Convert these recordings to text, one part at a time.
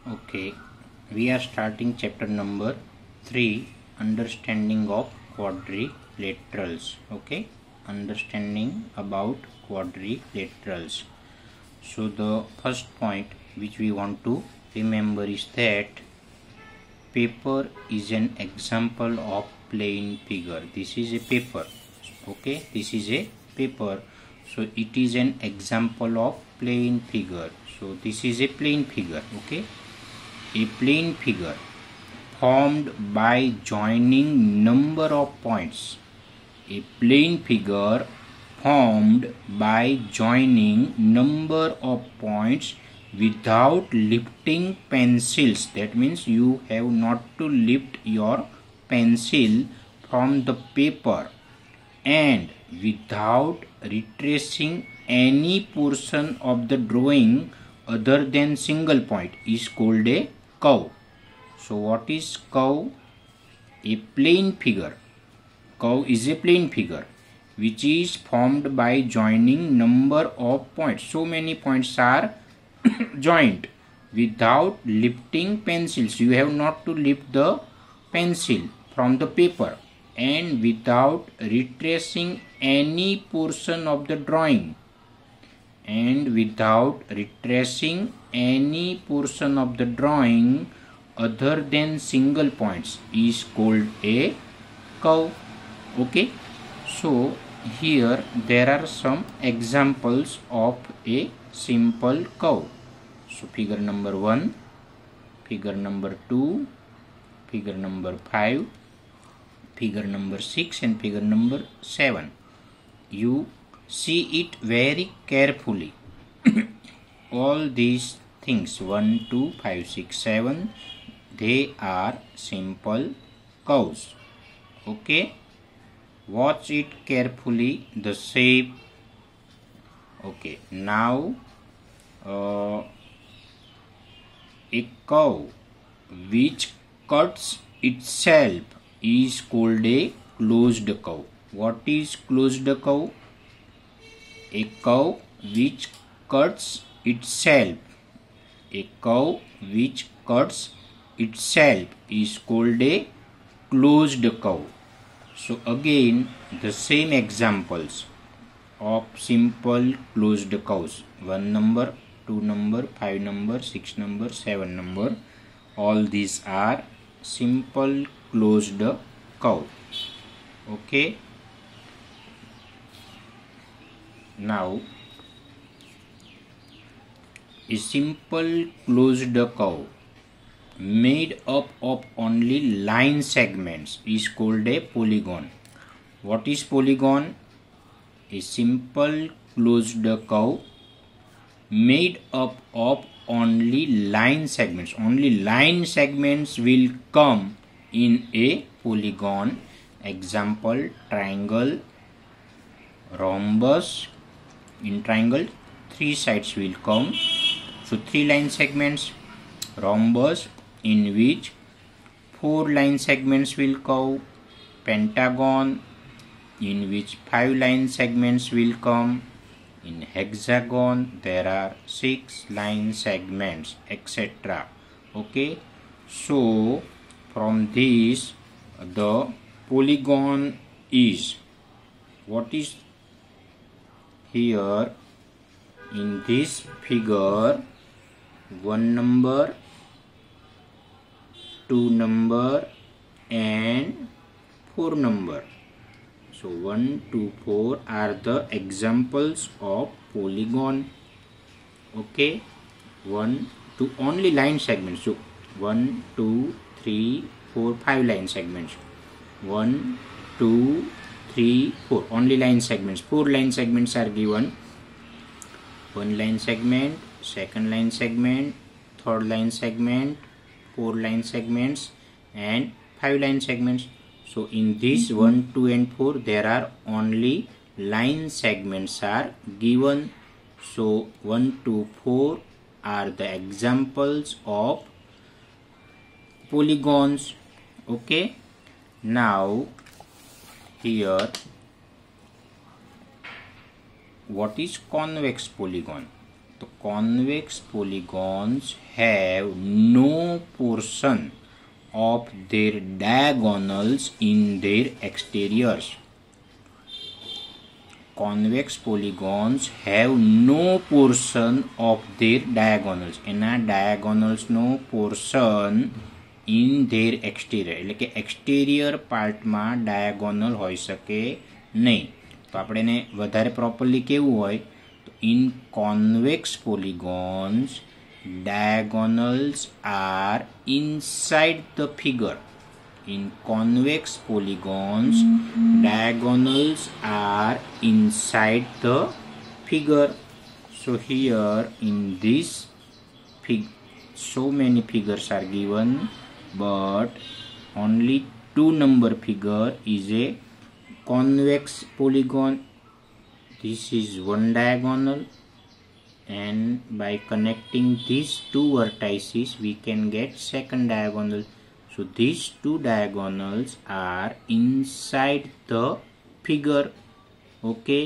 Okay, we are starting chapter number 3, understanding of quadrilaterals. Okay, understanding about quadrilaterals. So the first point which we want to remember is that paper is an example of plane figure. This is a paper. Okay, this is a paper. So it is an example of plane figure. So this is a plane figure. Okay, a plane figure formed by joining number of points. A plane figure formed by joining number of points without lifting pencils. That means you have not to lift your pencil from the paper, and without retracing any portion of the drawing other than single point is called a curve. So what is curve? A plane figure. Curve is a plane figure which is formed by joining number of points. So many points are joined without lifting pencils. You have not to lift the pencil from the paper, and without retracing any portion of the drawing, other than single points is called a curve. Okay, so here there are some examples of a simple curve. So figure number 1, figure number 2, figure number 5, figure number 6 and figure number 7. You see it very carefully. All these things 1, 2, 5, 6, 7, they are simple curves. Okay, watch it carefully, the shape. Okay, now a curve which cuts itself is called a closed curve. What is closed curve? A curve which cuts itself. A curve which cuts itself is called a closed curve. So again the same examples of simple closed curves. 1 number, 2 number, 5 number, 6 number, 7 number. All these are simple closed curve. Okay. Now a simple closed curve made up of only line segments is called a polygon. What is polygon? A simple closed curve made up of only line segments. Only line segments will come in a polygon. Example, triangle, rhombus. In triangle 3 sides will come, so 3 line segments. Rhombus, in which 4 line segments will come. Pentagon, in which 5 line segments will come. In hexagon there are 6 line segments, etc. Okay, so from this the polygon is, what is here in this figure? 1 number, 2 number and 4 number. So 1, 2, 4 are the examples of polygon. Okay, 1, 2 only line segments. So 1, 2, 3, 4, 5 line segments. 1, 2, 3, 4 only line segments. 4 line segments are given. 1 line segment, 2nd line segment, 3rd line segment, 4 line segments and 5 line segments. So in this 1, 2 and 4 there are only line segments are given. So 1, 2, 4 are the examples of polygons. Okay, now here what is convex polygon? तो convex polygons have no portion of their diagonals in their exteriors. Convex polygons have no portion of their diagonals. એના diagonals no portion in their exterior એટલે કે exterior પાર્ટમાં diagonal હોઈ શકે નહીં. તો આપણે એને વધારે પ્રોપરલી કેવું હોય તો in convex polygons diagonals are inside the figure. In convex polygons diagonals are inside the figure. So here in this so many figures are given, but only 2 number figure is a convex polygon. This is one diagonal, and by connecting these 2 vertices we can get second diagonal. So these 2 diagonals are inside the figure. Okay,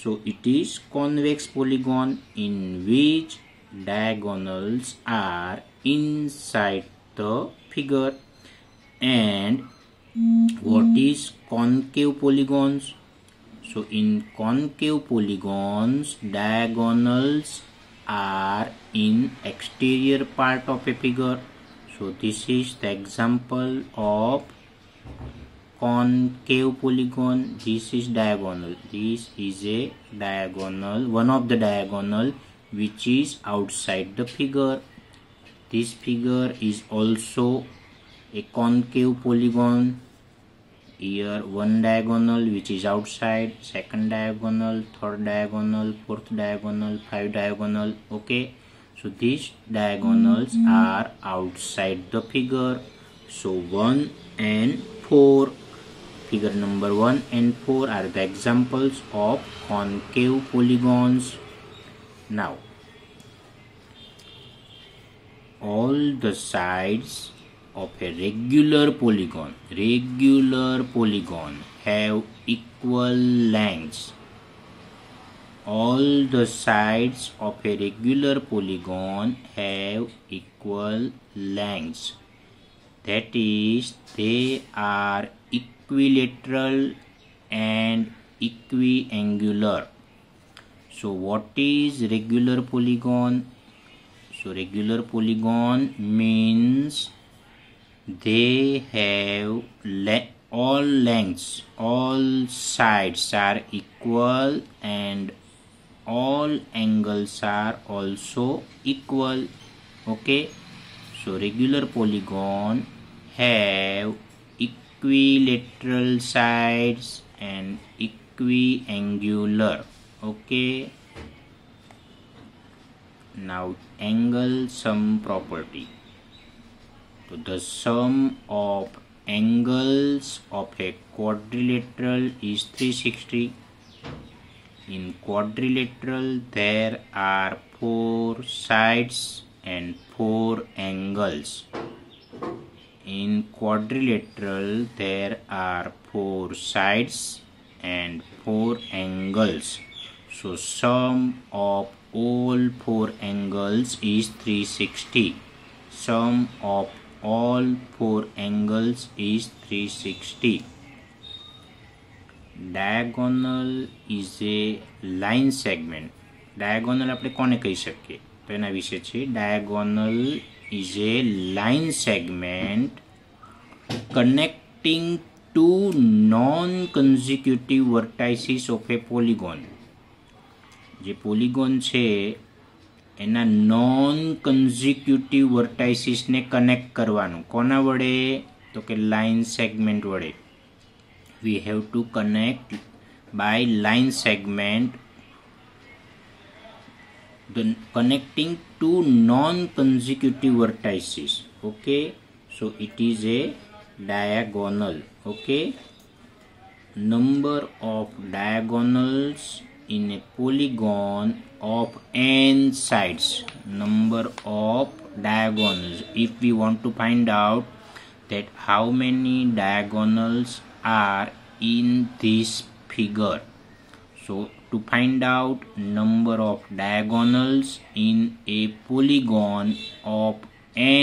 so it is convex polygon in which diagonals are inside the figure. And what is concave polygons? So in concave polygons diagonals are in exterior part of a figure. So this is the example of concave polygon. This is diagonal. This is a diagonal, one of the diagonal which is outside the figure. This figure is also a concave polygon. Here one diagonal which is outside, second diagonal, third diagonal, fourth diagonal, 5 diagonal. Okay, so these diagonals are outside the figure. So 1 and 4, figure number 1 and 4 are the examples of concave polygons. Now all the sides of a regular polygon have equal lengths. All the sides of a regular polygon have equal lengths. That is, they are equilateral and equiangular. So what is regular polygon? So regular polygon means they have all lengths, all sides are equal and all angles are also equal. Okay, so regular polygon have equilateral sides and equiangular. Okay, now angle sum property. So the sum of angles of a quadrilateral is 360. In quadrilateral there are 4 sides and 4 angles. In quadrilateral there are 4 sides and 4 angles. So sum of all 4 angles is 360. Sum of all 4 angles is 360. Diagonal is a line segment. Diagonal આપણે કોને કહી શકીએ તો એના વિશે છે. Diagonal is a line segment connecting two non-consecutive vertices of a polygon. જે polygon છે એના નોન કન્ઝિક્યુટિવ વર્ટાઇસીસને કનેક્ટ કરવાનું કોના વડે તો કે લાઇન સેગમેન્ટ વડે. We have to connect by line segment connecting two non-consecutive vertices. Okay, so it is a diagonal. Okay, number of diagonals in a polygon of n sides. Number of diagonals, if we want to find out that how many diagonals are in this figure, so to find out number of diagonals in a polygon of n